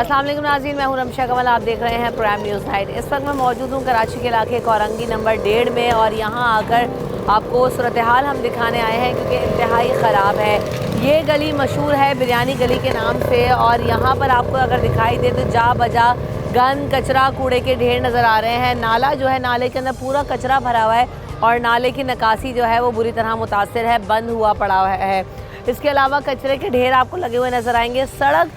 अस्सलाम वालेकुम नाज़रीन, मैं हूं रमशा कमल। आप देख रहे हैं प्राइम न्यूज़ नाइट। इस वक्त मैं मौजूद हूं कराची के इलाके कोरंगी नंबर 1.5 में और यहां आकर आपको सूरत हाल हम दिखाने आए हैं क्योंकि इंतहाई ख़राब है। ये गली मशहूर है बिरयानी गली के नाम से और यहाँ पर आपको अगर दिखाई दे तो जा बजा गंद कचरा कूड़े के ढेर नज़र आ रहे हैं। नाला जो है, नाले के अंदर पूरा कचरा भरा हुआ है और नाले की निकासी जो है वो बुरी तरह मुतासर है, बंद हुआ पड़ा है। इसके अलावा कचरे के ढेर आपको लगे हुए नज़र आएंगे। सड़क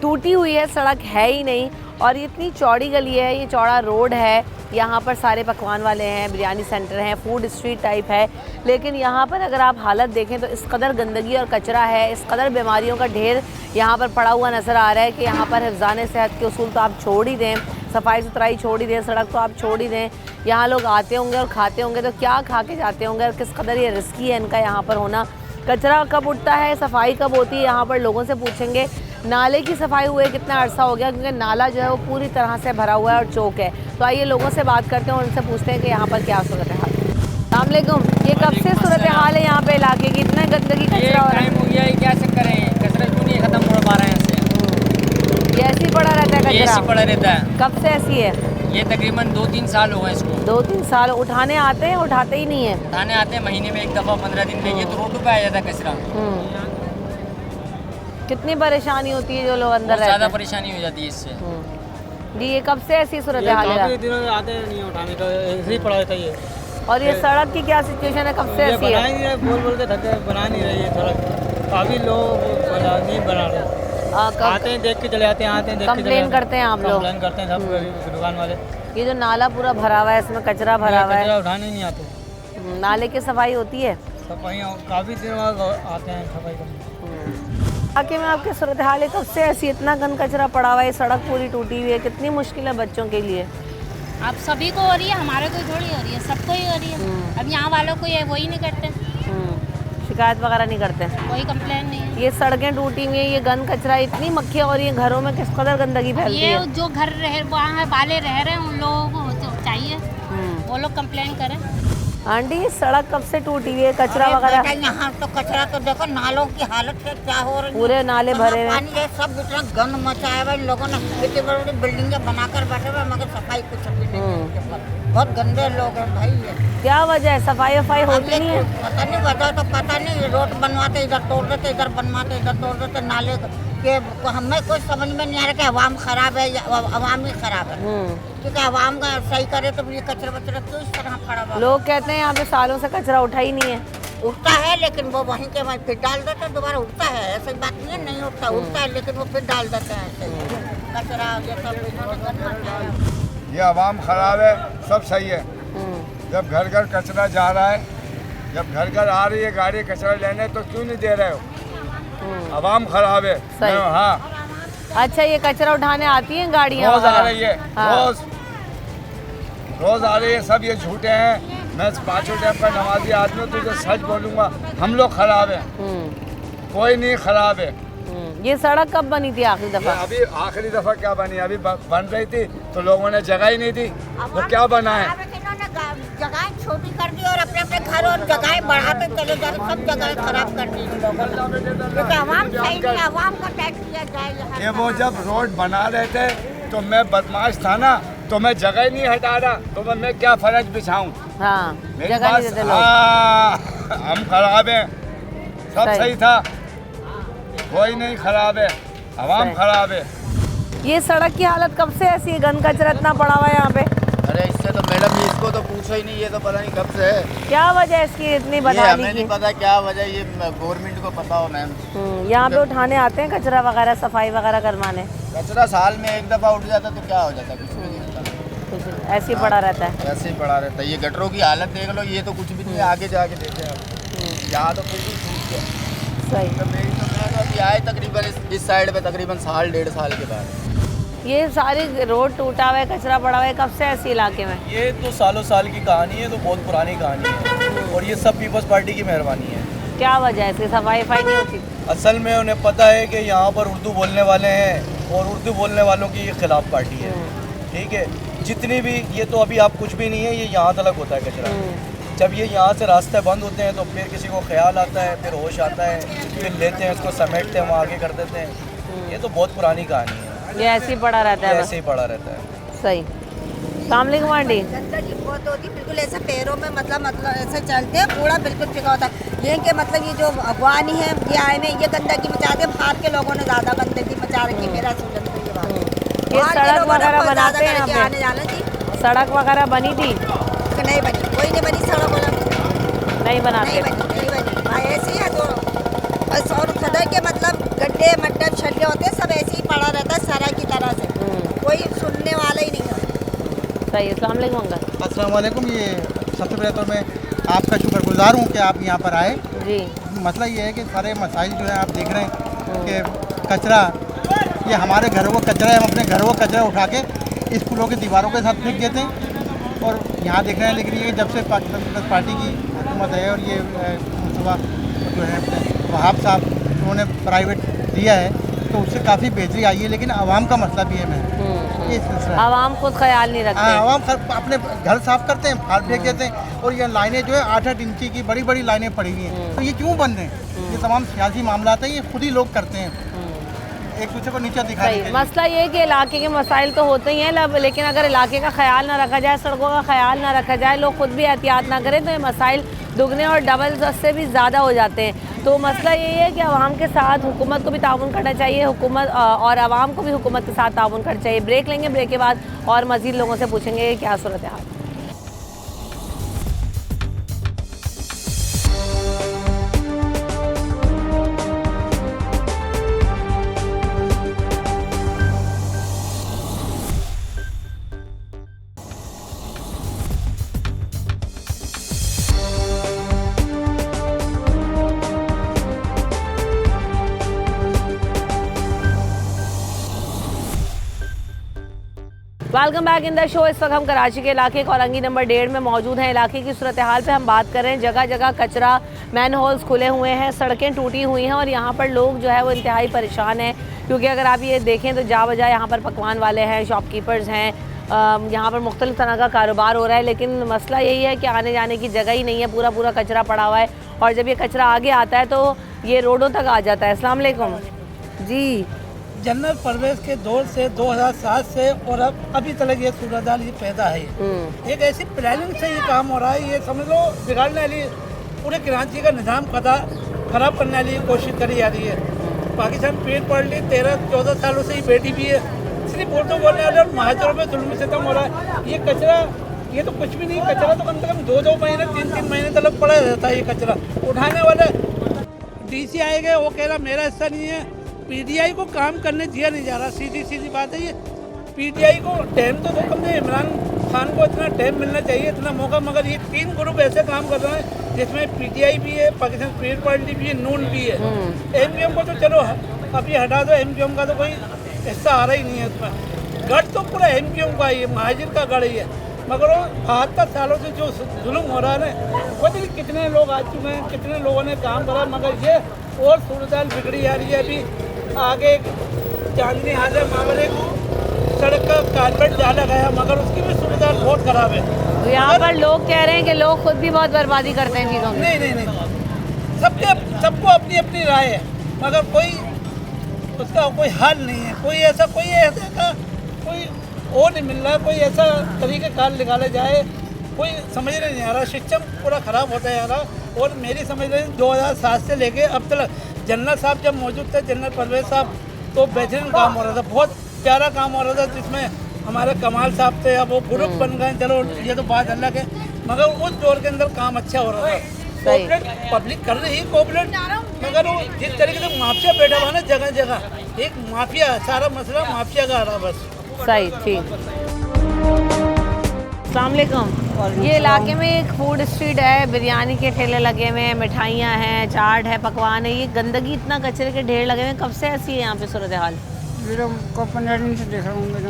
टूटी हुई है, सड़क है ही नहीं और ये इतनी चौड़ी गली है, ये चौड़ा रोड है। यहाँ पर सारे पकवान वाले हैं, बिरयानी सेंटर हैं, फूड स्ट्रीट टाइप है। लेकिन यहाँ पर अगर आप हालत देखें तो इस कदर गंदगी और कचरा है, इस कदर बीमारियों का ढेर यहाँ पर पड़ा हुआ नज़र आ रहा है कि यहाँ पर हिफ्ज़ान सेहत के उसूल तो आप छोड़ ही दें, सफाई सुथराई छोड़ ही दें, सड़क तो आप छोड़ ही दें। यहाँ लोग आते होंगे और खाते होंगे तो क्या खा के जाते होंगे और किस कदर ये रिस्की है इनका यहाँ पर होना। कचरा कब उठता है, सफाई कब होती है, यहाँ पर लोगों से पूछेंगे। नाले की सफाई हुए कितना अरसा हो गया क्योंकि नाला जो है वो पूरी तरह से भरा हुआ है और चौक है। तो आइए लोगों से बात करते हैं और उनसे पूछते हैं कि यहाँ पर क्या सूरत हाल है। अस्सलामुअलैकुम, ये कब से सूरत हाल है यहाँ पे इलाके की? इतना गंदगी कचरा हो रहा है, क्या चक्कर है? कचरा क्यों नहीं खत्म हो पा रहा है? ये ऐसे ही पड़ा रहता है कचरा? ऐसे पड़ा रहता है। कब से ऐसी है? ये तकरीबन 2-3 साल हो गए इसको। 2-3 साल। उठाने आते हैं, उठाते ही नहीं है। उठाने आते हैं महीने में एक दफ़ा, 15 दिन में। ये तो रोड पे आ जाता है कचरा। कितनी परेशानी होती है जो लोग अंदर रहते हैं? ज़्यादा परेशानी हो जाती है इससे। जी, ये कब से ऐसी सूरत हाल है? काफी दिनों से आते नहीं उठाने का, ऐसे ही पड़ा रहता है ये। और ये सड़क की क्या सिचुएशन है, कब से ये ऐसी बना है? ही नहीं रहे, बोल बोल के थके, बना नहीं रही है सड़क। काफी लोग नहीं बना रहे, आते हैं देख के चले आते हैं, आते हैं देख के चले कंप्लेन करते हैं आप लोग? कंप्लेन करते हैं सब दुकान वाले। ये जो नाला पूरा भरा हुआ है, इसमें कचरा भरा हुआ है, कचरा उठाने नहीं आते। नाले की सफाई होती है? सफाई काफी दिनों बाद आते हैं सफाई करने। आके में आपके सूरत हाल है, कब से ऐसी इतना गंद कचरा पड़ा हुआ है, सड़क पूरी टूटी हुई है, कितनी मुश्किल है बच्चों के लिए? अब सभी को हो रही है, हमारे को थोड़ी हो रही है, सबको ही हो रही है। अब यहाँ वालों को ये वही नहीं करते, शिकायत वगैरह नहीं करते, कोई कंप्लेन नहीं है। ये सड़कें टूटी हुई है, ये गंद कचरा, इतनी मक्खियाँ हो रही है घरों में, किस कदर गंदगी फैलती ये है। जो घर रह वहाँ वाले रह रहे हैं उन लोगों को तो चाहिए वो लोग कंप्लेन करें। आंटी, ये सड़क कब से टूटी हुई है, कचरा वगैरह? यहाँ तो कचरा तो देखो, नालों की हालत से क्या हो रही है। पूरे नाले भरे हुए, पानी है, सब इतना गंद मचाया हुआ इन लोगों ने। इतनी बड़ी बड़ी बिल्डिंगें बनाकर बैठे हुए, मगर सफाई कुछ भी नहीं है इनके पास। बहुत गंदे लोग हैं भाई ये। क्या वजह है, सफाई वफाई होती नहीं है? पता नहीं वजह, तो पता नहीं। रोड बनवाते इधर तोड़ देते, इधर बनवाते इधर तोड़ देते। नाले के हमें कुछ समझ में नहीं आ रहा कि अवाम खराब है या अवाम ही खराब है। क्योंकि अवाम का सही करे तो ये कचरा वचरा क्यों इस तरह पड़ा हुआ? लोग कहते हैं यहाँ पे सालों से कचरा उठा ही नहीं है। उठता है लेकिन वो वहीं के वहीं फिर डाल देते हैं, दोबारा उठता है। ऐसी बात नहीं है नहीं उठता, उठता है लेकिन वो फिर डाल देते हैं ऐसे कचरा ये सब इन्होंने गंद मचाया। ये आवाम खराब है, सब सही है। जब घर घर कचरा जा रहा है, जब घर घर आ रही है गाड़ी कचरा लेने, तो क्यों नहीं दे रहे हो? आवाम खराब है। सही। हाँ, अच्छा, ये कचरा उठाने आती हैं गाड़ियाँ? रोज आ रही है। हाँ। रोज आ रही है। सब ये झूठे हैं। मैं 5 टाइम का नमाजी आदमी हूँ, तुझे सच बोलूँगा, हम लोग खराब है, कोई नहीं खराब है। ये सड़क कब बनी थी आखिरी दफा? अभी आखिरी दफा क्या बनी? अभी बन रही थी तो लोगों ने जगह ही नहीं दी, तो क्या बना है? जगह छोटी कर दी और अपने अपने घर और जगह बढ़ाते चले जा रहे, सब जगह खराब कर दी इन लोगों ने। क्योंकि आवाम सही नहीं, आवाम का टैक्स लिया जाए। ये वो जब रोड बना रहे थे तो मैं बदमाश था ना, तो मैं जगह ही नहीं हटा रहा, तो मैं क्या फर्ज बिछाऊं? हाँ, मेरी जगह नहीं बात। देते लोग। हाँ, हम खराब हैं, सब सही था, कोई नहीं खराब है, आवाम खराब है। ये सड़क की हालत कब से ऐसी है, गंद कचरा इतना पड़ा हुआ है यहाँ पे? अरे इससे तो मैडम इसको तो पूछो ही नहीं, ये तो पता नहीं कब से है। क्या वजह है इसकी इतनी ये बदहाली हमें की? नहीं पता क्या वजह, ये गवर्नमेंट को पता हो मैम। यहाँ पे उठाने आते हैं कचरा वगैरह, सफाई वगैरह करवाने? कचरा साल में एक दफ़ा उठ जाता तो क्या हो जाता, कुछ भी नहीं होता, ऐसे ही पड़ा रहता है। ऐसे ही पड़ा रहता है। ये गटरों की हालत देख लो, ये तो कुछ भी नहीं है। आगे जाके देखें आप, यहाँ तो फिर भी ठीक है। सही। तो मैं तो अभी आए तकरीबन इस साइड पे तकरीबन 1.5 साल के बाद। ये सारी रोड टूटा हुआ है, कचरा पड़ा हुआ है, कब से ऐसे इलाके में? ये तो सालों साल की कहानी है, तो बहुत पुरानी कहानी है और ये सब पीपल्स पार्टी की मेहरबानी है। क्या वजह है इसकी, सफाई वफाई नहीं होती? असल में उन्हें पता है कि यहाँ पर उर्दू बोलने वाले हैं और उर्दू बोलने वालों की ये खिलाफ पार्टी है। ठीक है, जितनी भी, ये तो अभी आप कुछ भी नहीं है, ये यहाँ तक होता है कचरा। जब ये यहाँ से रास्ते बंद होते हैं तो फिर किसी को ख्याल आता है, फिर होश आता है, फिर लेते हैं उसको, समेटते हैं, वहाँ आगे कर देते हैं। ये तो बहुत पुरानी कहानी है। ये ऐसे ही पड़ा रहता है बस। ऐसे ही पड़ा रहता है। सही। सलामकुम आंटी। गंदगी बहुत होती है, बिल्कुल ऐसे पैरों में मतलब ऐसे चलते हैं, पूरा बिल्कुल फिका होता है। ये कि मतलब ये जो अगवानी है ये आए में ये गंदगी मचाते हैं, बाहर के लोगों ने ज़्यादा गंदगी मचा रखी है। मेरा सुनने में ये बात है। ये सड़क वगैरह बनाते हैं यहाँ पे? आने जाना जी। सड़क वगैरह बनी थी? नहीं बनी, कोई नहीं बनी सड़क वगैरह, नहीं बनाते। नहीं बनी। हाँ ऐसे ही है तो बस। और सड़क के मतलब गड्ढे मड्डे छल्ले होते हैं, सब ऐसे ही पड़ा रहता है सड़क की तरह से, कोई सुनने वाला ही नहीं है। सही है। अस्सलाम वालेकुम अंकल। अस्सलाम वालेकुम। ये सबसे पहले तो मैं आपका शुक्रगुजार हूँ कि आप यहाँ पर आए। जी। मसला ये है कि सारे मसाइल जो है आप देख रहे हैं कि कचरा, ये हमारे घरों को कचरा है, हम अपने घरों को कचरा उठा के स्कूलों की दीवारों के साथ फेंक देते हैं। और यहाँ देख रहे हैं, लेकिन ये जब से पाकिस्तान पीपल्स पार्टी की हुकूमत है और ये मुस्तफा जो है अपने वहाब साहब उन्होंने प्राइवेट दिया है, तो उससे काफ़ी बेहतरी आई है। लेकिन आवाम का मसला भी है, ये सिलसिला है। आवाम खुद ख्याल नहीं रखते। आवाम अपने घर साफ करते हैं, फाड़ फेंक देते हैं। और ये लाइनें जो है 8-8 इंची की बड़ी बड़ी लाइनें पड़ी हुई हैं, तो ये क्यों बंद हैं? ये तमाम सियासी मामला हैं, ये खुद ही लोग करते हैं, एक दूसरे को नीचे दिखाने के लिए। मसला ये है कि इलाके के मसाइल तो होते ही हैं, लेकिन अगर इलाके का ख्याल ना रखा जाए, सड़कों का ख्याल ना रखा जाए, लोग खुद भी एहतियात ना करें, तो ये मसाइल दुगने और डबल से भी ज़्यादा हो जाते हैं। तो मसला यही है कि आवाम के साथ हुकूमत को भी ताउन करना चाहिए, हुकूमत और आवाम को भी हुकूमत के साथ ताउन करना चाहिए। ब्रेक लेंगे, ब्रेक के बाद और मज़ीद लोगों से पूछेंगे क्या सूरत हाल। Welcome back in the show. इस वक्त हम कराची के इलाके कोरंगी नंबर 1.5 में मौजूद हैं। इलाके की सूरत हाल पे हम बात कर रहे हैं। जगह जगह कचरा, मैन होल्स खुले हुए हैं, सड़कें टूटी हुई हैं और यहाँ पर लोग जो है वो इंतहाई परेशान हैं, क्योंकि अगर आप ये देखें तो जा बजा यहाँ पर पकवान वाले हैं, शॉपकीपर्स हैं, यहाँ पर मुख्तलिफ तरह का कारोबार हो रहा है। लेकिन मसला यही है कि आने जाने की जगह ही नहीं है, पूरा पूरा कचरा पड़ा हुआ है और जब ये कचरा आगे आता है तो ये रोडों तक आ जाता है। अस्सलाम वालेकुम जी। जनरल परवेज के दौर से 2007 से और अब अभी तक ये सूरत हाल ये पैदा है। एक ऐसी प्लानिंग से ये काम हो रहा है, ये समझ लो बिगाड़ने वाली पूरे कराची का निज़ाम खराब करने वाली कोशिश करी जा रही है। पाकिस्तान पीर पार्टी 13-14 सालों से ही बैठी भी है, सिर्फ उर्दू बोलने वाले और महाजरों में जुल्म सितम हो रहा है। ये कचरा ये तो कुछ भी नहीं, कचरा तो कम से कम 2-2 महीने 3-3 महीने तक पड़ा रहता है। ये कचरा उठाने वाले DC आए गए, वो कह रहा मेरा हिस्सा नहीं है। PTI को काम करने दिया नहीं जा रहा, सीधी बात है ये। PTI को टाइम तो कम से इमरान खान को इतना टाइम मिलना चाहिए, इतना मौका, मगर ये 3 ग्रुप ऐसे काम कर रहे हैं जिसमें PTI भी है, पाकिस्तान पीपल्स पार्टी भी है, नून भी है। MQM को तो चलो अभी हटा दो, MQM का तो कोई हिस्सा आ रहा ही नहीं है उसमें। गढ़ तो पूरा MQM का ही है, महाजिर का गढ़ ही है, मगर वो 72 सालों से जो जुल्म हो रहा है ना, पता नहीं कितने लोग आ चुके हैं, कितने लोगों ने काम करा, मगर ये और सूरत हाल बिगड़ी जा रही है। अभी आगे चांदनी हाजर मामले सड़क का कारपेट डाला गया, मगर उसकी भी सूरत हाल बहुत ख़राब है। तो यहाँ पर लोग कह रहे हैं कि लोग खुद भी बहुत बर्बादी करते हैं चीज़ों की। नहीं, सबको अपनी अपनी राय है, मगर उसका कोई हल नहीं है। कोई ऐसा कोई वो नहीं मिल रहा, कोई ऐसा तरीक़ेकार निकाला जाए, कोई समझ नहीं आ रहा। सिस्टम पूरा ख़राब होता जा रहा। और मेरी समझ रही 2007 से लेके अब तक जनरल साहब जब मौजूद थे, जनरल परवेज साहब, तो बेहतरीन काम हो रहा था, बहुत प्यारा काम हो रहा था, जिसमें हमारे कमाल साहब थे, अब वो ग्रुप बन गए, चलो ये तो बात अलग है, मगर उस दौर के अंदर काम अच्छा हो रहा था। कोऑपरेट पब्लिक कर रही कोऑपरेट, मगर वो जिस तरीके से माफिया बैठा हुआ ना जगह जगह, एक माफिया, सारा मसला माफिया का आ रहा बस। सही, ठीक। अस्सलाम वालेकुम। ये इलाके में एक फूड स्ट्रीट है, बिरयानी के ठेले लगे हुए हैं, मिठाइयाँ हैं, चाट है, पकवान है। ये गंदगी, इतना कचरे के ढेर लगे हुए हैं, कब से ऐसी है यहाँ पे सूरत हाल? मेरे को 15 दिन से देख रहा हूँ, मेरे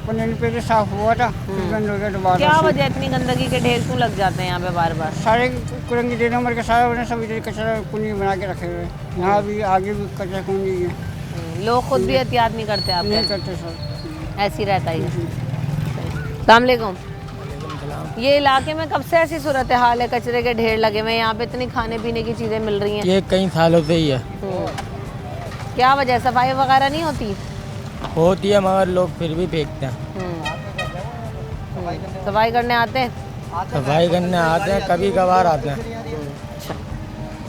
15 दिन पहले साफ हुआ था, बंद हो गया दोबारा। क्या वजह इतनी गंदगी के ढेर क्यों लग जाते हैं यहाँ पे बार बार? सारे कुरंगी 1.5 नंबर के सारे सब इधर कचरा कुंडी बना के रखे हुए हैं, यहाँ भी आगे भी कचरा कुंडी है। लोग खुद भी एहतियात नहीं करते? आप नहीं करते सर, ऐसी रहता ही। अस्सलाम वालेकुम। ये इलाके में कब से ऐसी सूरत हाल है, कचरे के ढेर लगे हुए हैं, यहाँ पे इतनी खाने पीने की चीज़ें मिल रही हैं? ये कई सालों से ही है। क्या वजह, सफाई वगैरह नहीं होती? होती है मगर लोग फिर भी फेंकते हैं। सफाई करने आते हैं? सफाई करने आते हैं, कभी कभार आते हैं।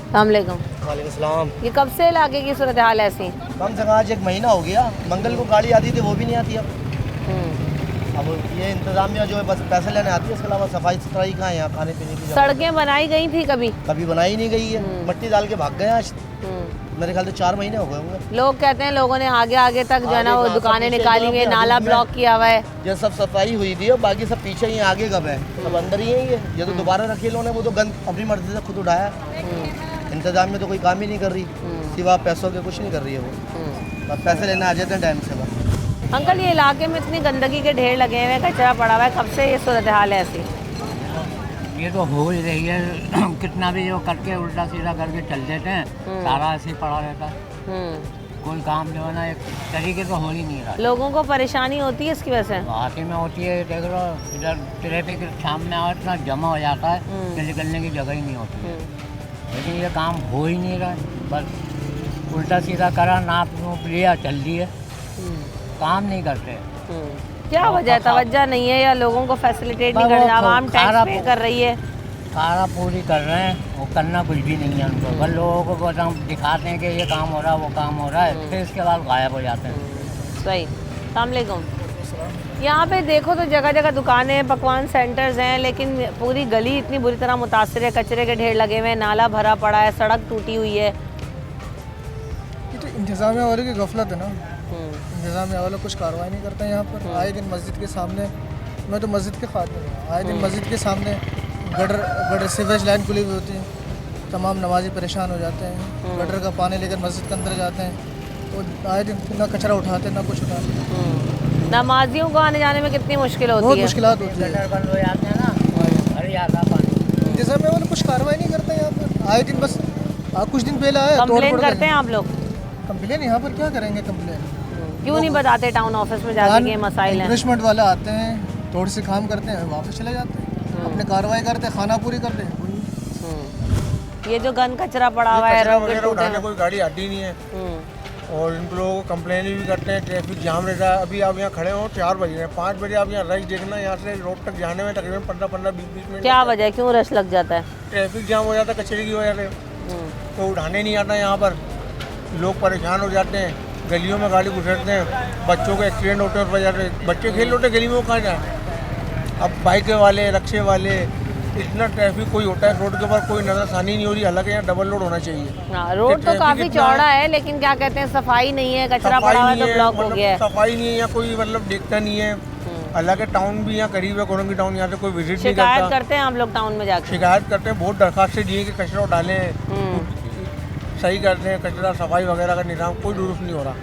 अस्सलामुअलैकुम। वालेकुम सलाम। ये कब से इलाके की सूरत हाल ऐसी? कम से कम आज 1 महीना हो गया। मंगल को गाड़ी आती थी, वो भी नहीं आती अब। ये इंतजामिया जो है बस पैसे लेने आती है, इसके अलावा सफाई सुथराई कहाँ है यहाँ खाने पीने की? सड़कें बनाई गई थी कभी? कभी बनाई नहीं गई है, मट्टी डाल के भाग गए आज। मेरे ख्याल से 4 महीने हो गए होंगे। लोग कहते हैं लोगों ने आगे आगे तक जो है ना वो आगे दुकानें पीछे निकाली हुई है, जो नाला है, ब्लॉक किया हुआ है। ये सब सफाई हुई थी और बाकी सब पीछे ही आगे कब है, सब अंदर ही है। ये तो दोबारा रखी इन्होंने, वो तो गंद अपनी मर्जी से खुद उठाया। इंतजाम में तो कोई काम ही नहीं कर रही, सिवा पैसों के कुछ नहीं कर रही है वो। बस पैसे लेने आ जाते हैं टाइम से बस। अंकल ये इलाके में इतनी गंदगी के ढेर लगे हुए हैं, कचरा पड़ा हुआ है, कब से ये सूरत हाल है ऐसी? ये तो हो ही रही है। कितना भी जो करके उल्टा सीधा करके चल देते हैं, सारा ऐसे ही पड़ा रहता है। कोई काम जो है ना एक तरीके से हो ही नहीं रहा। लोगों को परेशानी होती है इसकी वजह से? वाकई में होती है। देख लो इधर ट्रैफिक शाम में और इतना जमा हो जाता है कि निकलने की जगह ही नहीं होती। लेकिन ये काम हो ही नहीं रहा है। बस उल्टा सीधा करा, नाप नूप लिया, चल दिए, काम नहीं करते। क्या वजह है? तवज्जो नहीं है या लोगों को फैसिलिटेट नहीं कर रहे? आवाम टैक्स पे कर रही है, सारा पूरी कर रहे हैं, वो करना कुछ भी नहीं है उनको। बस लोगों को बस हम दिखाते हैं कि ये काम हो रहा है, वो काम हो रहा है, फिर इसके बाद गायब हो जाते हैं। सही। अस्सलामुअलैकुम। यहाँ पे देखो तो जगह जगह दुकानें हैं, पकवान सेंटर्स हैं, लेकिन पूरी गली इतनी बुरी तरह मुतासिर है, कचरे के ढेर लगे हुए हैं, नाला भरा पड़ा है, सड़क टूटी हुई है। ये तो इंतजामिया वाले की गफलत है ना। इंतजामिया वाले कुछ कार्रवाई नहीं करते हैं यहाँ पर। आए दिन मस्जिद के सामने, मैं तो मस्जिद के खातिर हूँ, आए दिन मस्जिद के सामने गटर सीवेज लाइन खुली हुई होती है, तमाम नमाजी परेशान हो जाते हैं। गटर का पानी लेकर मस्जिद के अंदर जाते हैं, तो आए दिन ना कचरा उठाते ना कुछ उठाते। नमाजियों को आने जाने में कितनी मुश्किल होती है? बहुत मुश्किलात होती है। गटर बंद हो जाते हैं ना, भर जाता पानी। इंतजामिया वाले कुछ कार्रवाई नहीं करते यहाँ पर। आए दिन बस कुछ दिन पहले आए, कंप्लेन करते हैं आप लोग? कंप्लेन यहाँ पर क्या करेंगे कंप्लेन? क्यों नहीं बताते टाउन ऑफिस में जाके कि ये मसाइल हैं? इन्वेस्टमेंट वाले आते हैं, थोड़ी सी काम करते हैं, वापस चले जाते हैं, अपने कार्रवाई करते हैं, खाना पूरी करते हैं। ये जो गन कचरा पड़ा हुआ है, उठाने कोई गाड़ी आती नहीं है और इन लोगों को कंप्लेन भी करते हैं। ट्रैफिक जाम रहता है। अभी आप यहाँ खड़े हो 4 बज रहे हैं, 5 बजे आप यहाँ रश देखना, यहाँ से रोड तक जाने में तकरीबन 15-20 मिनट। क्या वजह है, क्यों रश लग जाता है? ट्रैफिक जाम हो जाता है कचरे की वजह से, तो उठाने नहीं आता यहाँ पर। लोग परेशान हो जाते हैं, गलियों में गाड़ी गुजरते हैं, बच्चों के एक्सीडेंट होते हैं उस वजह से। बच्चे खेल होते गली में, वो कहाँ जाए? अब बाइक वाले, रिक्शे वाले, इतना ट्रैफिक कोई होता है रोड के ऊपर, कोई नजरसानी नहीं हो रही। हालांकि यहाँ डबल रोड होना चाहिए। रोड तो काफी चौड़ा है, लेकिन क्या कहते हैं सफाई नहीं है, कचरा पड़ा हुआ है तो ब्लॉक हो गया है। सफाई नहीं है, यहाँ कोई मतलब देखता नहीं है। हालांकि टाउन भी यहाँ करीब है, कोरंगी टाउन, यहाँ से कोई विजिट नहीं करता। शिकायत करते हैं आप लोग टाउन में जाकर? शिकायत करते हैं, बहुत दरखास्तें दिए कि कचरा डालें, सही करते हैं कचरा, सफाई वगैरह का निज़ाम कोई दुरुस्त नहीं हो रहा।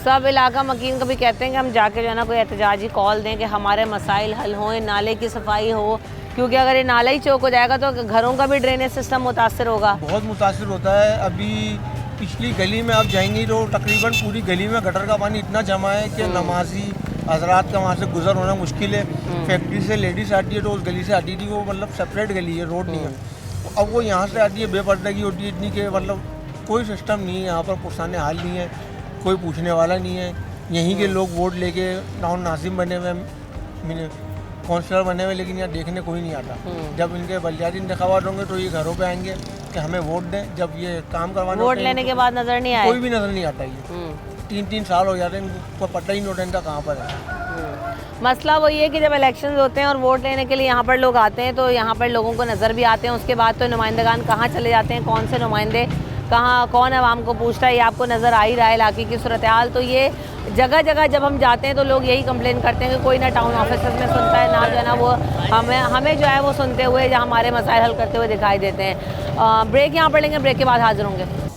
सब इलाका मकीन कभी कहते हैं कि हम जाके जो है ना कोई एहतजाजी कॉल दें कि हमारे मसाइल हल हों, नाले की सफाई हो, क्योंकि अगर ये नाला ही चौक हो जाएगा तो घरों का भी ड्रेनेज सिस्टम मुतासर होगा। बहुत मुतासर होता है। अभी पिछली गली में आप जाएंगी तो तकरीबन पूरी गली में गटर का पानी इतना जमा है कि नमाजी हजरात का वहाँ से गुजर होना मुश्किल है। फैक्ट्री से लेडीज़ आती है तो उस गली से आती थी, वो मतलब सेपरेट गली है, रोड नहीं है। अब वो यहाँ से आती है, बेपर्दगी होती है इतनी कि मतलब कोई सिस्टम नहीं है यहाँ पर, पुरसाने हाल नहीं है, कोई पूछने वाला नहीं है। यहीं के लोग वोट लेके टाउन नाजिम बने हुए, काउंसलर बने हुए, लेकिन यहाँ देखने कोई नहीं आता। जब इनके बलियाती इंतखाबात होंगे तो ये घरों पे आएंगे कि हमें वोट दें। जब ये काम करवाने वोट लेने के बाद नजर नहीं आए, कोई भी नजर नहीं आता। ये 3-3 साल हो जाते हैं, इनको पता ही नहीं होता इनका कहाँ पर है। मसला वही है कि जब इलेक्शन होते हैं और वोट लेने के लिए यहाँ पर लोग आते हैं तो यहाँ पर लोगों को नज़र भी आते हैं, उसके बाद तो नुमाइंदगान कहाँ चले जाते हैं, कौन से नुमाइंदे कहाँ, कौन आवाम को पूछता है, ये आपको नज़र आ ही रहा है इलाके की सूरत हाल। तो ये जगह जगह जब हम जाते हैं तो लोग यही कंप्लेन करते हैं कि कोई ना टाउन ऑफिस में सुनता है, ना जो है ना वो हमें जो है वो सुनते हुए या हमारे मसाइल हल करते हुए दिखाई देते हैं। ब्रेक यहाँ पर लेंगे, ब्रेक के बाद हाजिर होंगे।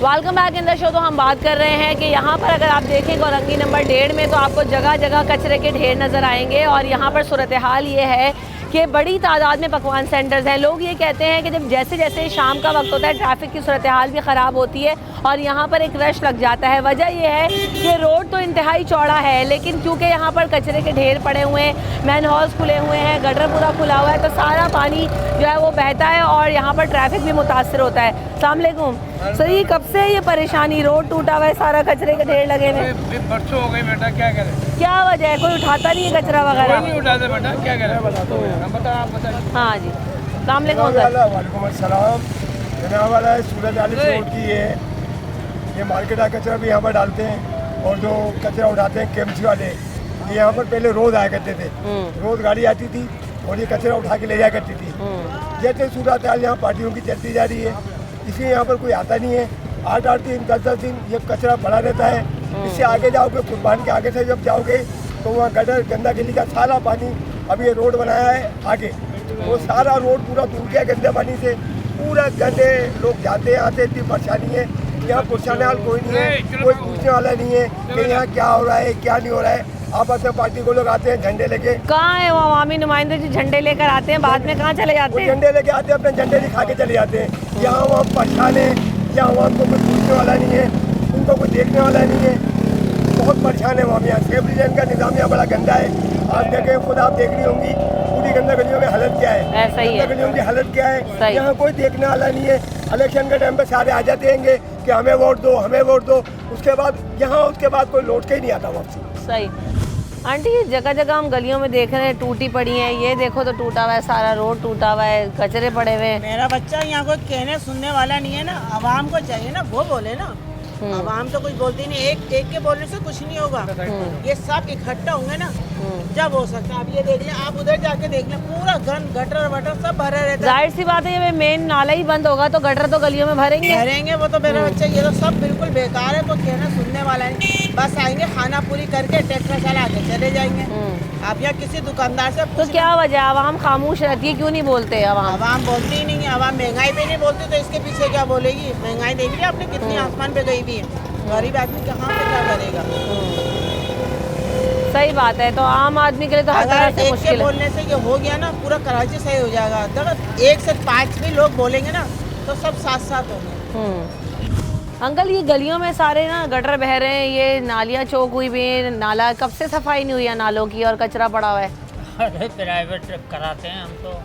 Welcome back in the show. तो हम बात कर रहे हैं कि यहाँ पर अगर आप देखें कोरंगी नंबर 1.5 में तो आपको जगह जगह कचरे के ढेर नज़र आएंगे और यहाँ पर सूरत हाल ये है कि बड़ी तादाद में पकवान सेंटर्स हैं। लोग ये कहते हैं कि जब जैसे जैसे शाम का वक्त होता है ट्रैफिक की सूरत हाल भी ख़राब होती है और यहाँ पर एक रश लग जाता है। वजह यह है कि रोड तो इंतहाई चौड़ा है, लेकिन क्योंकि यहाँ पर कचरे के ढेर पड़े हुए हैं, मैन हॉल्स खुले हुए हैं, गटर पूरा खुला हुआ है, तो सारा पानी जो है वो बहता है और यहाँ पर ट्रैफिक भी मुतासर होता है। अस्सलाम वालेकुम सर, ये कब से ये परेशानी, रोड टूटा हुआ है, सारा कचरे के ढेर लगे हुए? बरसों हो गए बेटा, क्या करें? क्या वजह है? कोई उठाता नहीं है कचरा वगैरह? नहीं उठाते बेटा, क्या करें? हम बताओ, आप बताइए। हाँ जी, अस्सलाम वालेकुम सर। वालेकुम अस्सलाम। जनाब वाला है सूरत आली रोड की है, ये मार्केट का कचरा भी यहाँ पर डालते हैं और जो कचरा उठाते हैं केएमसी वाले, ये यहाँ पर पहले रोज आया करते थे, रोज गाड़ी आती थी और ये कचरा उठा के ले जाया करती थी। जैसे सूरत हाल यहाँ पार्टियों की चलती जा रही है, इसलिए यहाँ पर कोई आता नहीं है। 8-8 दिन 10-10 दिन ये कचरा पड़ा रहता है। इससे आगे जाओगे, कुर्बान के आगे से जब जाओगे तो वहाँ गटर गंदा गली का सारा पानी, अब ये रोड बनाया है आगे, वो सारा रोड पूरा टूट गया गंदे पानी से, पूरा गंदे लोग जाते आते, इतनी परेशानी है। यहाँ पुरशाने हाल कोई नहीं है, कोई पूछने वाला नहीं है कि यहाँ क्या हो रहा है क्या नहीं हो रहा है। आपस में पार्टी को लोग आते हैं झंडे लेके, कहाँ है वो अवामी नुमाइंदे जो झंडे लेकर आते हैं, बाद में कहाँ चले जाते हैं? झंडे लेके आते हैं, अपने झंडे दिखा के चले जाते हैं। यहाँ वहाँ परेशान है, यहाँ वहाँ को कोई पूछने वाला नहीं है, उनको कोई देखने वाला नहीं है, बहुत परेशान है वहाँ। यहाँ सेफ रीजन का निज़ाम यहाँ बड़ा गंदा है। आप देखें, खुद आप देख रही होंगी पूरी गंदा गलियों की हालत क्या है, ऐसा ही है, गलियों की हालत क्या है। यहाँ कोई देखने वाला नहीं है। इलेक्शन के टाइम पे सारे आ जाते हैं कि हमें वोट दो, हमें वोट दो, उसके बाद यहाँ उसके बाद कोई लौट के ही नहीं आता वापसी। सही आंटी, ये जगह जगह हम गलियों में देख रहे हैं टूटी पड़ी हैं, ये देखो तो टूटा हुआ है, सारा रोड टूटा हुआ है, कचरे पड़े हुए हैं। मेरा बच्चा यहाँ कोई कहने सुनने वाला नहीं है ना, आवाम को चाहिए ना वो बोले ना, आवाम तो कुछ बोलती नहीं, एक के बोलने से कुछ नहीं होगा। ये सब इकट्ठा होंगे ना जब हो सकता है। अब ये देख लें, आप उधर जाके देख लें, पूरा गटर वटर सब भरा रहता है। जाहिर सी बात है, ये मेन नाला ही बंद होगा तो गटर तो गलियों में भरेंगे वो तो मेरा बच्चा, ये तो सब बिल्कुल बेकार है, कोई कहना सुनने वाला नहीं। बस आएंगे खाना पूरी करके ट्रैक्टर चला के चले जाएंगे। आप यहाँ किसी दुकानदार से तो क्या वजह, आवाम खामोश रहती है, क्यों नहीं बोलते? आवाम बोलती ही नहीं है, आवाम महंगाई पे नहीं बोलती तो इसके पीछे क्या बोलेगी? महंगाई देख रही है आपने कितनी आसमान पे गई भी है, गरीब आदमी कहाँ पे क्या करेगा? सही बात है, तो आम आदमी के लिए तो हर तरह से मुश्किल है। बोलने से ये हो गया ना, पूरा कराची सही हो जाएगा। अगर 1 से 5 भी लोग बोलेंगे ना तो सब साथ साथ होंगे। अंकल, ये गलियों में सारे ना गटर बह रहे हैं, ये नालियाँ चौक हुई भी है, नाला कब से सफाई नहीं हुई है नालों की और कचरा पड़ा हुआ है? अरे प्राइवेट कराते हैं हम तो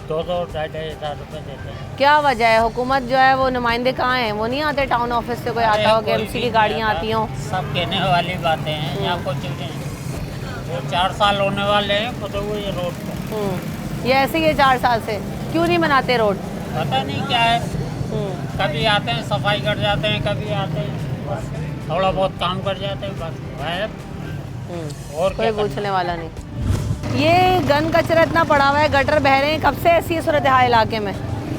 200-250 रुपये देते हैं। क्या वजह है? हुकूमत जो है वो नुमाइंदे कहाँ हैं? वो नहीं आते टाउन ऑफिस से? कोई आता हो, केएमसी की गाड़ियाँ आती हों? सब कहने वाली बातें हैं, यहाँ कुछ नहीं। वो 4 साल होने वाले हैं खुद हुए ये रोड पर। ये ऐसे ही है 4 साल से, क्यों नहीं बनाते रोड? पता नहीं क्या है, कभी आते हैं सफाई कर जाते हैं, कभी आते हैं बस थोड़ा बहुत काम कर जाते हैं, बस गायब, और कोई पूछने वाला नहीं। ये गन कचरा इतना पड़ा हुआ है, गटर बह रहे हैं, कब से ऐसी है सूरत हाल इलाके में?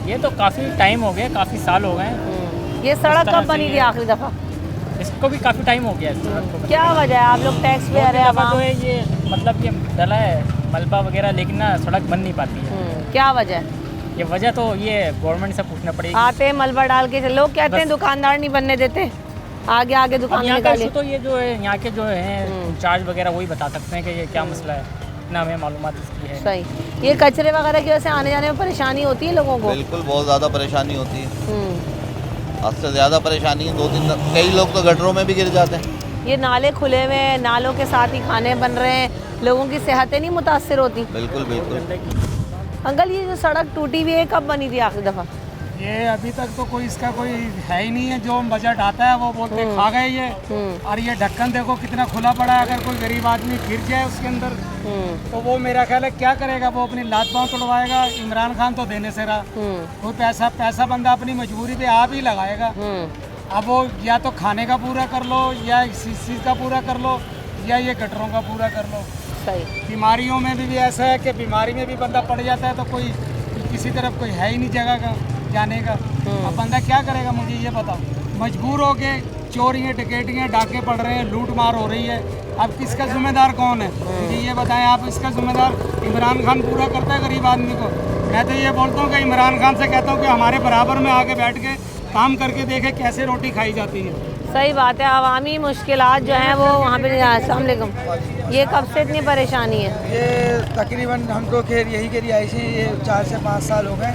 ये तो काफ़ी टाइम हो गया, काफ़ी साल हो गए। ये सड़क कब बनी थी आखिरी दफ़ा? इसको भी काफ़ी टाइम हो गया है सड़क को। क्या वजह है? आप लोग टैक्स पे आ रहे हैं, जो है ये मतलब ये डला है मलबा वगैरह, लेकिन ना सड़क बन नहीं पाती है। क्या वजह है? ये वजह तो ये गवर्नमेंट से पूछना पड़ेगी। आते मलबा डाल के, लोग कहते हैं दुकानदार नहीं बनने देते, आगे आगे दुकान निकाले। तो ये जो है यहाँ के जो है इंचार्ज वगैरह वही बता सकते हैं कि ये क्या मसला है, इतना हमें मालूमात इसकी है। सही। ये कचरे वगैरह की वजह से आने जाने में परेशानी होती है लोगों को? बिल्कुल, बहुत ज़्यादा परेशानी होती है, हद से ज़्यादा परेशानी है। 2-3 कई लोग तो गटरों में भी गिर जाते हैं। ये नाले खुले हुए हैं, नालों के साथ ही खाने बन रहे हैं, लोगों की सेहतें नहीं मुतासर होती? बिल्कुल बिल्कुल। अंकल, ये जो सड़क टूटी हुई है कब बनी थी आखिरी दफ़ा? ये अभी तक तो कोई इसका कोई है ही नहीं है। जो बजट आता है वो बोलते खा गए ये, और ये ढक्कन देखो कितना खुला पड़ा है, अगर कोई गरीब आदमी गिर जाए उसके अंदर तो वो मेरा ख्याल है क्या करेगा, वो अपनी लात पाँव तोड़वाएगा। इमरान खान तो देने से रहा, कोई पैसा बंदा अपनी मजबूरी पे आप ही लगाएगा। अब वो या तो खाने का पूरा कर लो, या इस चीज़ का पूरा कर लो, या ये गटरों का पूरा कर लो। सही। बीमारियों में भी ऐसा है कि बीमारी में भी बंदा पड़ जाता है तो कोई किसी तरफ कोई है ही नहीं जगह का जाने का। अब बंदा क्या करेगा, मुझे ये बताओ। मजबूर हो के चोरियाँ डकैतियाँ डाके पड़ रहे हैं, लूट मार हो रही है, अब किसका जिम्मेदार कौन है? मुझे ये बताएं आप। इसका जिम्मेदार इमरान खान पूरा करता है गरीब आदमी को? मैं तो ये बोलता हूँ कि इमरान खान से कहता हूँ कि हमारे बराबर में आके बैठ के काम करके देखे कैसे रोटी खाई जाती है। सही बात है, अवामी मुश्किलात जो हैं वो वहाँ पे। अस्सलाम वालेकुम। ये कब से इतनी परेशानी है? ये तकरीबन हम तो खैर यही के रिहायशी ये 4 से 5 साल हो गए।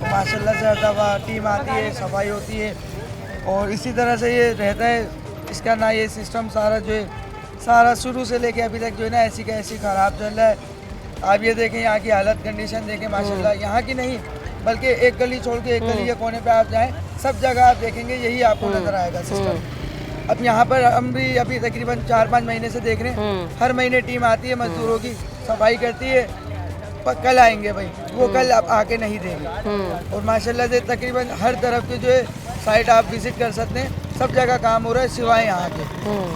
माशाल्लाह से हर दफ़ा टीम आती है, सफाई होती है और इसी तरह से ये रहता है। इसका ना ये सिस्टम सारा जो है सारा शुरू से लेके अभी तक जो है ना ऐसी का ऐसी ख़राब चल रहा है। आप ये देखें यहाँ की हालत कंडीशन देखें माशाल्लाह, यहाँ की नहीं बल्कि एक गली छोड़ के एक गली के कोने पे आप जाएं सब जगह आप देखेंगे यही आपको नज़र आएगा सिस्टम। अब यहाँ पर हम भी अभी तकरीबन 4-5 महीने से देख रहे हैं, हर महीने टीम आती है मजदूरों की, सफाई करती है। कल आएंगे भाई, वो कल आप आके नहीं देंगे। और माशाल्लाह से तकरीबन हर तरफ के जो है साइट आप विजिट कर सकते हैं, सब जगह काम हो रहा है सिवाय यहाँ के।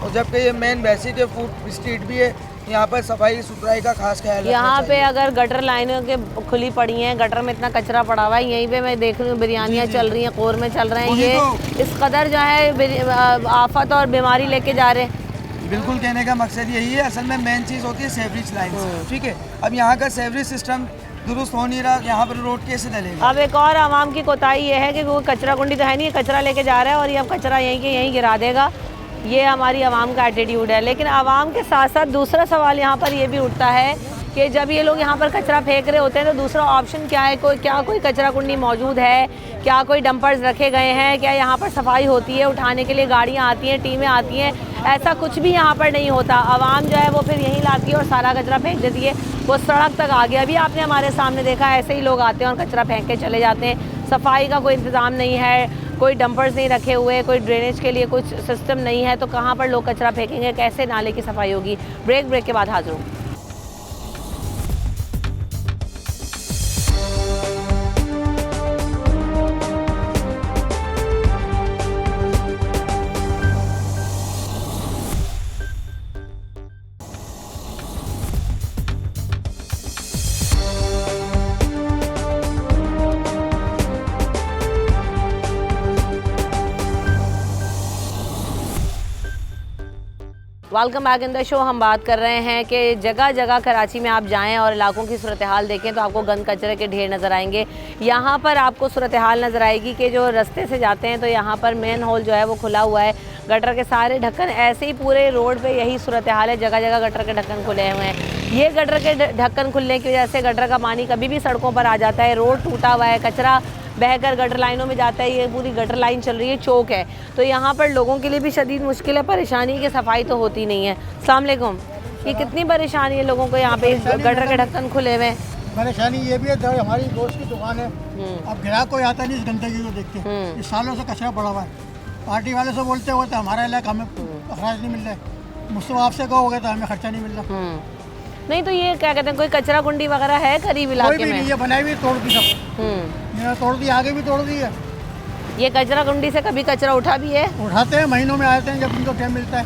और जबकि ये मेन वैसी के फूड स्ट्रीट भी है, यहाँ पर सफाई सुथराई का खास ख्याल यहाँ पे अगर गटर लाइनों के खुली पड़ी हैं, गटर में इतना कचरा पड़ा हुआ है। यहीं पे मैं देख रही हूँ बिरयानियाँ चल रही हैं, कौरमे चल रहे हैं। ये इस कदर जो है आफत और बीमारी लेके जा रहे हैं। बिल्कुल, कहने का मकसद यही है। असल में मेन चीज़ होती है सेवरेज लाइन, ठीक है। अब यहाँ का सेवरेज सिस्टम दुरुस्त हो नहीं रहा, यहाँ पर रोड कैसे डलेगा? अब एक और आवाम की कोताही ये है कि वो कचरा कुंडी तो है नहीं, कचरा लेके जा रहा है और ये अब कचरा यहीं के यहीं गिरा देगा। ये हमारी आवाम का एटीट्यूड है। लेकिन आवाम के साथ साथ दूसरा सवाल यहाँ पर ये भी उठता है कि जब ये लोग यहाँ पर कचरा फेंक रहे होते हैं तो दूसरा ऑप्शन क्या है? कोई कचरा कुंडी मौजूद है क्या? कोई डंपर्स रखे गए हैं क्या? यहाँ पर सफाई होती है, उठाने के लिए गाड़ियाँ आती हैं, टीमें आती हैं? ऐसा कुछ भी यहाँ पर नहीं होता। आवाम जो है वो फिर यहीं लाती है और सारा कचरा फेंक देती है, वो सड़क तक आ गया। अभी आपने हमारे सामने देखा, ऐसे ही लोग आते हैं और कचरा फेंक के चले जाते हैं। सफाई का कोई इंतज़ाम नहीं है, कोई डंपर्स नहीं रखे हुए, कोई ड्रेनेज के लिए कुछ सिस्टम नहीं है, तो कहाँ पर लोग कचरा फेंकेंगे? कैसे नाले की सफाई होगी? ब्रेक के बाद हाजिर हूँ। Welcome back in the show. हम बात कर रहे हैं कि जगह जगह कराची में आप जाएं और इलाकों की सूरत हाल देखें तो आपको गंद कचरे के ढेर नज़र आएंगे। यहाँ पर आपको सूरत हाल नज़र आएगी कि जो रास्ते से जाते हैं तो यहाँ पर मेन होल जो है वो खुला हुआ है, गटर के सारे ढक्कन, ऐसे ही पूरे रोड पे यही सूरत हाल है, जगह जगह गटर के ढक्कन खुले हुए हैं। ये गटर के ढक्कन खुलने की वजह से गटर का पानी कभी भी सड़कों पर आ जाता है, रोड टूटा हुआ है, कचरा बहकर गटर लाइनों में जाता है। ये पूरी गटर लाइन चल रही है, चौक है, तो यहाँ पर लोगों के लिए भी शदीद मुश्किल है, परेशानी की सफाई तो होती नहीं है। अस्सलाम वालेकुम। ये कितनी परेशानी है लोगों को यहाँ पे गटर के ढक्कन खुले हुए? परेशानी ये भी है, हमारी दोस्त की दुकान है, अब ग्राहक कोई आता नहीं इस गंदगी को देख के। इस सालों से कचरा पड़ा हुआ है, पार्टी वाले से बोलते होते हमारा इलाका हमें अखराज नहीं मिल रहा है, मुझसे आपसे कहोगे तो हमें खर्चा नहीं मिल रहा। नहीं तो ये क्या कहते हैं, कोई कचरा कुंडी वगैरह है करीब इलाके में? ये बनाई हुई तोड़ दी सब, ये तोड़ दी, आगे भी तोड़ दी है। ये कचरा कुंडी से कभी कचरा उठा भी है? उठाते हैं, महीनों में आते हैं जब उनको टाइम मिलता है।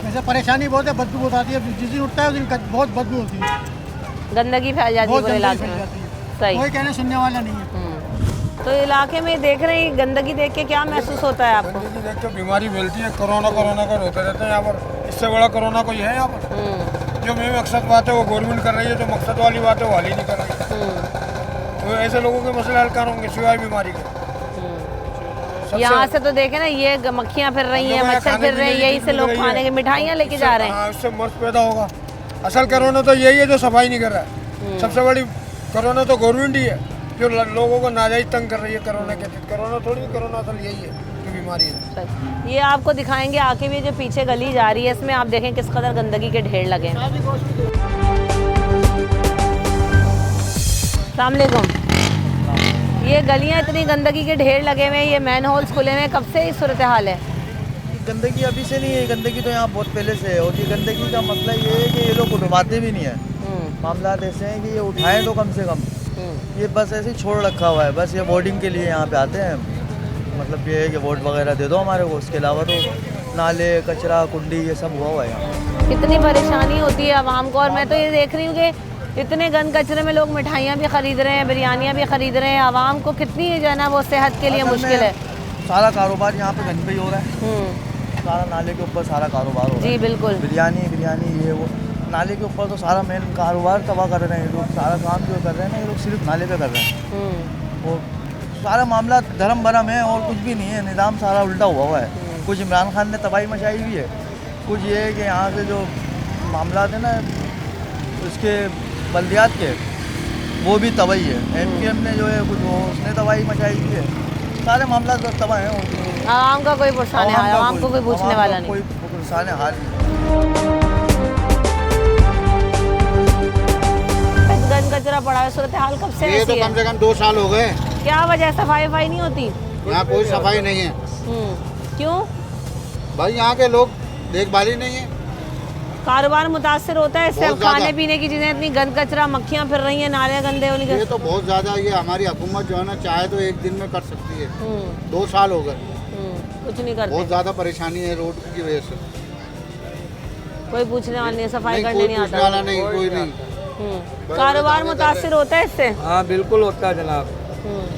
वैसे परेशानी बहुत है, बदबू बहुत आती है, जिस दिन उठता है उस दिन बहुत बदबू होती है, गंदगी फैल जाती है पूरे इलाके में। सही, कोई कहने सुनने वाला नहीं है। तो इलाके में देख रहे हैं गंदगी देख के क्या महसूस होता है आपको? देख के बीमारी फैलती है, कोरोना का होते रहते हैं यहाँ पर, इससे बड़ा कोरोना कोई है यहाँ पर? जो मेन मकसद बात है वो गवर्नमेंट कर रही है, जो मकसद वाली बात है वो हाल ही नहीं कर रही है। तो ऐसे लोगों के मसले हल कर होंगे सिवाय बीमारी के। यहाँ से तो देखे ना, ये मक्खियाँ फिर रही हैं, मच्छर फिर रहे हैं, यही से लोग खाने की मिठाइयाँ लेके जा रहे हैं। उससे मर्ज पैदा होगा। असल कोरोना तो यही है जो सफाई नहीं कर रहा है। सबसे बड़ी कोरोना तो गवर्नमेंट ही है जो लोगों को नाजायज तंग कर रही है। कोरोना के कोरोना थोड़ी, कोरोना असल यही है जो बीमारी है। ये आपको दिखाएंगे आके भी, जो पीछे गली जा रही है इसमें आप देखें किस कदर गंदगी के ढेर लगे हैं। अस्सलाम वालेकुम। ये गलियां इतनी गंदगी के ढेर लगे हुए हैं, ये मैन होल्स खुले हुए हैं, कब से इस सूरत हाल है? गंदगी अभी से नहीं है, गंदगी तो यहाँ बहुत पहले से है। और ये गंदगी का मसला ये है कि ये लोग उठवाते भी नहीं है। मामला ऐसे हैं कि ये उठाएं तो कम से कम, ये बस ऐसे ही छोड़ रखा हुआ है। बस ये वोटिंग के लिए यहाँ पे आते हैं, मतलब ये है कि वोट वगैरह दे दो हमारे को, उसके अलावा तो नाले कचरा कुंडी ये सब हुआ है यहाँ। कितनी परेशानी होती है आवाम को। और मैं तो ये देख रही हूँ कि इतने गंद कचरे में लोग मिठाइयाँ भी ख़रीद रहे हैं, बिरयानियाँ भी ख़रीद रहे हैं। आवाम को कितनी जो है ना वो सेहत के लिए मुश्किल है। सारा कारोबार यहाँ पे गंद पे ही हो रहा है, सारा नाले के ऊपर सारा कारोबार हो रहा है। जी बिल्कुल, बिरयानी ये वो नाले के ऊपर तो सारा मेन कारोबार तबाह कर रहे हैं लोग। सारा काम जो कर रहे हैं ना ये लोग सिर्फ नाले पे कर रहे हैं। वो सारा मामला धर्म भरम है और कुछ भी नहीं है, निज़ाम सारा उल्टा हुआ है। कुछ इमरान खान ने तबाही मचाई हुई है, कुछ ये है कि यहाँ से जो मामला थे ना उसके बल्दियात के, वो भी तबाही है। MKM ने जो है कुछ वो उसने तबाही मचाई हुई है, सारे मामला तबाह हैं। आवाम का कोई परेशान है, आवाम को कोई पूछने वाला नहीं, कोई परेशान हाल नहीं। गन कचरा पड़ा है, सूरत हाल कब से ये तो कम से कम 2 साल हो गए। क्या वजह, सफाई वफाई नहीं होती? यहाँ कोई सफाई नहीं है। क्यों? भाई यहाँ के लोग देखभाल ही नहीं है। कारोबार मुतासर होता है इससे। खाने पीने की चीजें, इतनी गंद कचरा, मक्खियाँ फिर रही हैं, नाले गंदे होने के। ये तो बहुत ज्यादा, ये हमारी हुकूमत जो है ना चाहे तो एक दिन में कर सकती है। 2 साल हो गए, कुछ नहीं करते। बहुत ज्यादा परेशानी है रोड की वजह से। कोई पूछने वाला नहीं, सफाई करने नहीं आता। वाला नहीं, कोई नहीं। कारोबार मुतासर होता है इससे। हाँ बिल्कुल होता है जनाब,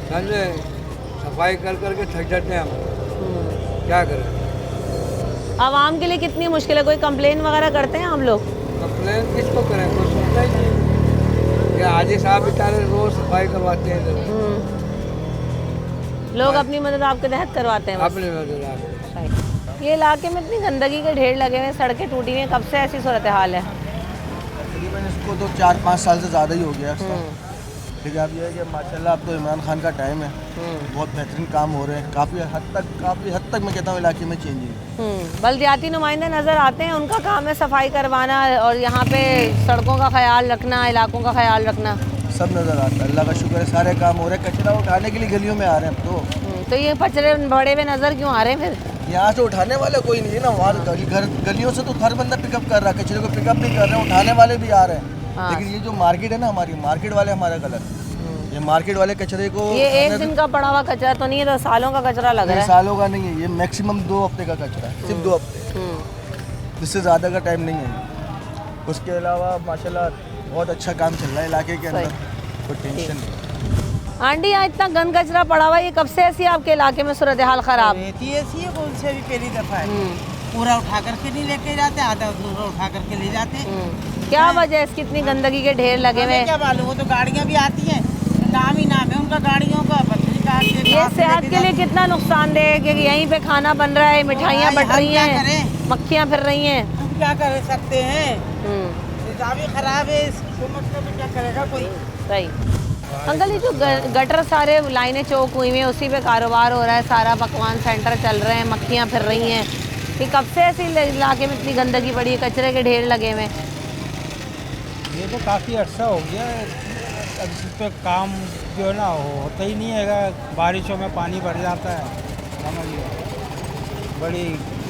समझे। सफाई कर करके थक जाते हैं हम, क्या करें। आवाम के लिए कितनी मुश्किल है, कोई कंप्लेन वगैरह करते हैं हम लोग? कंप्लेन किसको करें, कोई सुनता ही नहीं। ये हाजी साहब बेचारे रोज सफाई करवाते हैं इधर। लोग अपनी मदद आपके तहत करवाते हैं? अपनी मदद। ये इलाके में इतनी गंदगी के ढेर लगे हुए, सड़कें टूटी हुई हैं, कब से ऐसी सूरत हाल है? तकरीबन इसको तो 4-5 साल से ज़्यादा ही हो गया। ठीक है, अब ये है कि माशाल्लाह अब तो इमरान खान का टाइम है, बहुत बेहतरीन काम हो रहे हैं। काफ़ी हद तक मैं कहता हूँ इलाके में चेंजिंग है। बल्दियाती नुमाइंदे नज़र आते हैं, उनका काम है सफाई करवाना और यहाँ पे सड़कों का ख्याल रखना, इलाकों का ख्याल रखना। सब नज़र आता है, अल्लाह का शुक्र है, सारे काम हो रहे हैं। कचरा उठाने के लिए गलियों में आ रहे हैं अब तो ये कचरे बड़े हुए नज़र क्यों आ रहे हैं फिर? यहाँ से उठाने वाले कोई नहीं है ना, वहाँ गलियों से तो हर बंदा पिकअप कर रहा है, कचरे को पिकअप भी कर रहे हैं, उठाने वाले भी आ रहे हैं। लेकिन ये जो मार्केट है ना, हमारी मार्केट वाले हमारा गलत, ये मार्केट वाले कचरे को, ये एक दिन का पड़ा हुआ कचरा तो नहीं है, तो सालों का कचरा लग रहा है। सालों का नहीं है, ये मैक्सिमम 2 हफ्ते का कचरा है, सिर्फ 2 हफ्ते, जिससे ज़्यादा का टाइम नहीं है। उसके अलावा माशाल्लाह बहुत अच्छा काम चल रहा है इलाके के अंदर, कोई टेंशन नहीं। आंटी, यहाँ इतना गंद कचरा पड़ा हुआ है, ये कब से ऐसी आपके इलाके में सूरत हाल खराब? रहती ऐसी है, कौन से भी पहली दफा है। पूरा उठा करके नहीं लेके जाते, आधा अधूरा उठा करके ले जाते। क्या वजह है इसकी, इतनी गंदगी के ढेर लगे हुए? क्या मालूम, वो तो गाड़ियाँ भी आती हैं, नाम ही नाम है उनका गाड़ियों का। ये सेहत के लिए कितना नुकसानदेह है कि यहीं पे खाना बन रहा है, मिठाइयाँ बट रही हैं, मक्खियाँ फिर रही हैं। हम क्या कर सकते हैं, निज़ाम ही खराब है, इसको मतलब क्या करेगा कोई। सही। अंकल, ये जो गटर सारे लाइनें चौक हुई हुई हैं, उसी पे कारोबार हो रहा है, सारा पकवान सेंटर चल रहे हैं, मक्खियाँ फिर रही हैं, ये कब से ऐसे इलाके में इतनी गंदगी पड़ी है, कचरे के ढेर लगे हुए? ये तो काफ़ी अर्सा हो गया, अब इस पर काम जो है ना होता ही नहीं है। बारिशों में पानी भर जाता है, समझिए, बड़ी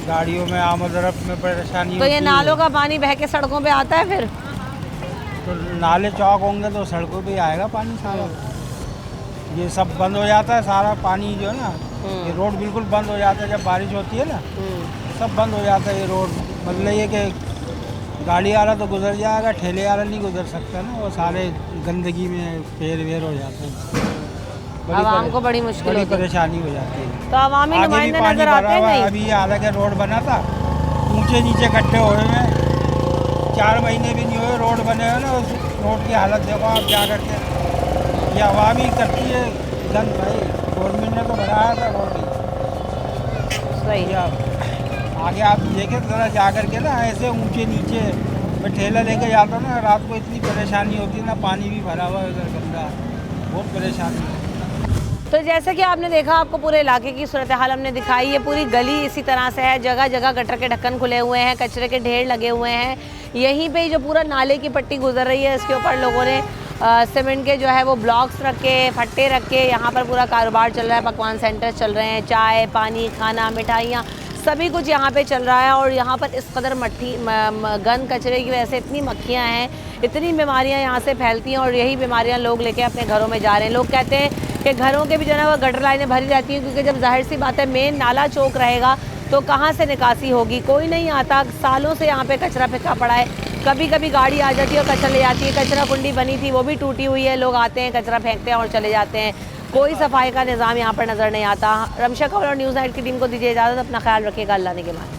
गाड़ियों में आमद रफ्त में परेशानी। तो ये नालों का पानी बह के सड़कों पे आता है फिर? तो नाले चौक होंगे तो सड़कों पे आएगा पानी सारा। ये सब बंद हो जाता है, सारा पानी जो है ना, ये रोड बिल्कुल बंद हो जाता है जब बारिश होती है ना, सब बंद हो जाता है ये रोड। मतलब ये कि गाड़ी वाला तो गुजर जाएगा, ठेले वाला नहीं गुजर सकता ना, वो सारे गंदगी में फेर वेर हो जाते हैं। आवाम को बड़ी मुश्किल, बड़ी परेशानी हो जाती है। तो आवामी नुमाइंदे नजर आते हैं नहीं? अभी हालांकि रोड बना था, ऊंचे नीचे इकट्ठे हुए हैं, 4 महीने भी नहीं हुए रोड बने हुए ना, उस रोड की हालत देखो आप जा करके। ये आवाम ही करती है गंद भाई, गवर्नमेंट ने तो बनाया था रोड ही। सही। आगे आप देखें ज़रा जा करके ना, ऐसे ऊंचे नीचे मैं ठेला लेके जाता हूँ ना, रात को इतनी परेशानी होती है ना, पानी भी भरा हुआ है उधर गंदा, बहुत परेशानी है। तो जैसे कि आपने देखा, आपको पूरे इलाके की सूरत हाल हमने दिखाई। ये पूरी गली इसी तरह से है, जगह जगह गटर के ढक्कन खुले हुए हैं, कचरे के ढेर लगे हुए हैं। यहीं पे जो पूरा नाले की पट्टी गुजर रही है, इसके ऊपर लोगों ने सीमेंट के जो है वो ब्लॉक्स रख के, फट्टे रख के यहाँ पर पूरा कारोबार चल रहा है, पकवान सेंटर चल रहे हैं, चाय पानी खाना मिठाइयाँ सभी कुछ यहाँ पे चल रहा है। और यहाँ पर इस कदर गंद कचरे की वजह से इतनी मक्खियाँ हैं, इतनी बीमारियाँ यहाँ से फैलती हैं, और यही बीमारियाँ लोग लेके अपने घरों में जा रहे हैं। लोग कहते हैं कि घरों के भी जो है वो गटर लाइनें भरी रहती हैं, क्योंकि जब जाहिर सी बात है मेन नाला चौक रहेगा तो कहाँ से निकासी होगी, कोई नहीं आता। सालों से यहाँ पे कचरा फेंका पड़ा है, कभी कभी गाड़ी आ जाती है और कचरा ले जाती है। कचरा कुंडी बनी थी, वो भी टूटी हुई है, लोग आते हैं कचरा फेंकते हैं और चले जाते हैं, कोई सफाई का निज़ाम यहाँ पर नज़र नहीं आता। रमशा खबर और न्यूज़ नाइट की टीम को दीजिए इजाज़त, अपना ख्याल रखिएगा, अल्लाह ने के मान।